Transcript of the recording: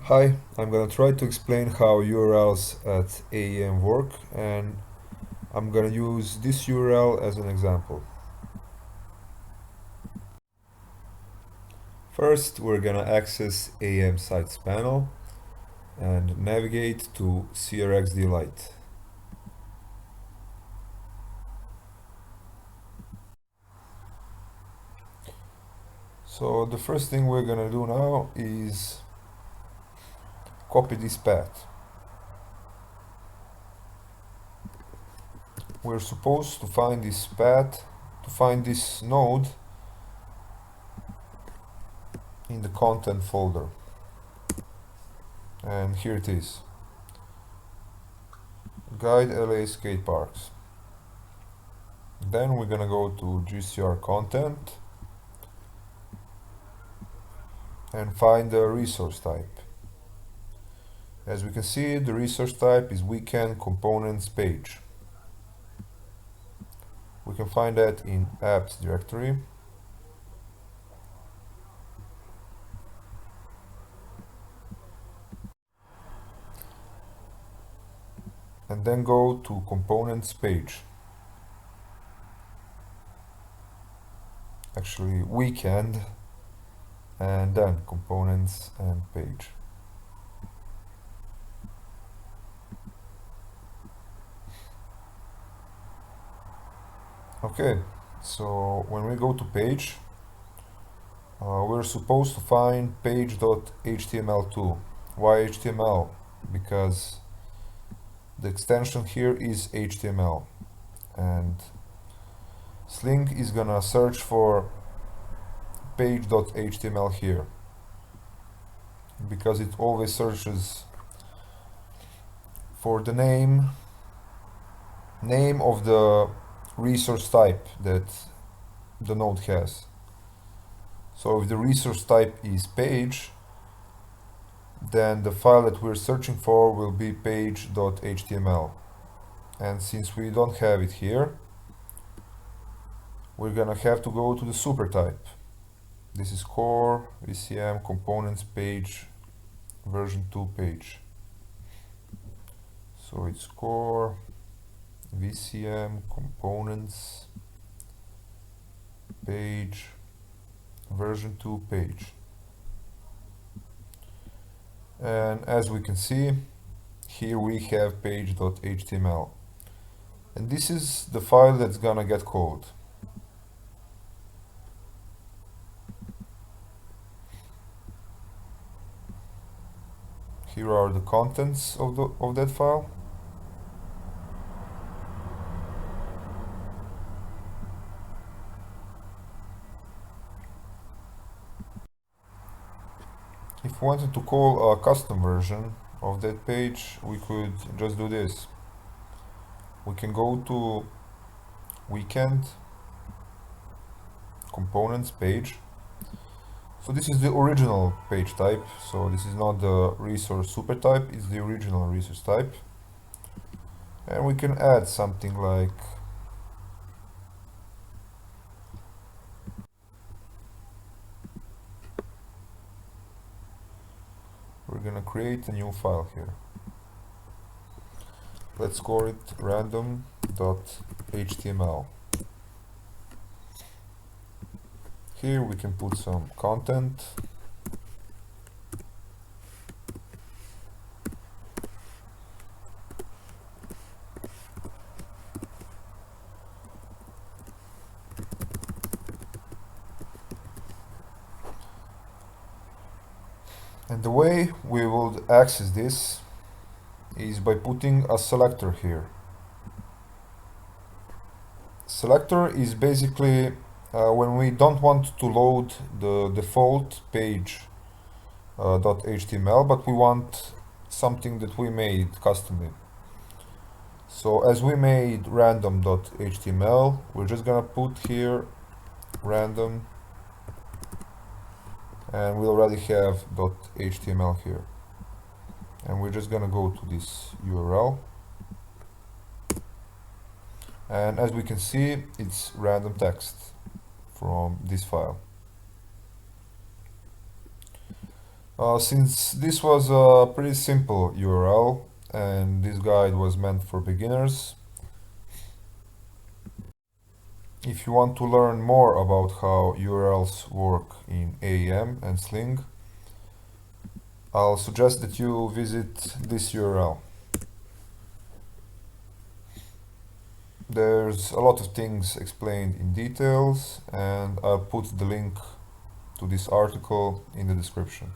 Hi, I'm gonna try to explain how URLs at AEM work, and I'm gonna use this URL as an example. First, we're gonna access AEM Sites panel and navigate to CRXD Lite. So the first thing we're gonna do now is copy this path. We're supposed to find this path, to find this node in the content folder. And here it is. Guide LA Skate Parks. Then we're gonna go to GCR content and find the resource type. As we can see, the resource type is weekend components page. We can find that in apps directory. And then go to components page. Actually, weekend, and then components and page. Okay, so when we go to page, we're supposed to find page.html2. Why HTML? Because the extension here is HTML, and Sling is gonna search for page.html here, because it always searches for the name of the resource type that the node has. So if the resource type is page, then the file that we're searching for will be page.html. And since we don't have it here, we're gonna have to go to the super type. This is core VCM components page version 2 page. So it's core VCM components page version 2 page. And as we can see, here we have page.html. And this is the file that's gonna get called. Here are the contents of that file. If we wanted to call a custom version of that page, we could just do this. We can go to weekend components page. So this is the original page type. So this is not the resource super type, it's the original resource type. And we can add something like we're gonna create a new file here. Let's call it random.html. Here we can put some content. And the way we will access this is by putting a selector here. Selector is basically when we don't want to load the default page .html, but we want something that we made customly. So as we made random.html, we're just gonna put here random, and we already have .html here. And we're just gonna go to this URL. And as we can see, it's random text from this file. Since this was a pretty simple URL and this guide was meant for beginners, if you want to learn more about how URLs work in AEM and Sling, I'll suggest that you visit this URL. There's a lot of things explained in details, and I'll put the link to this article in the description.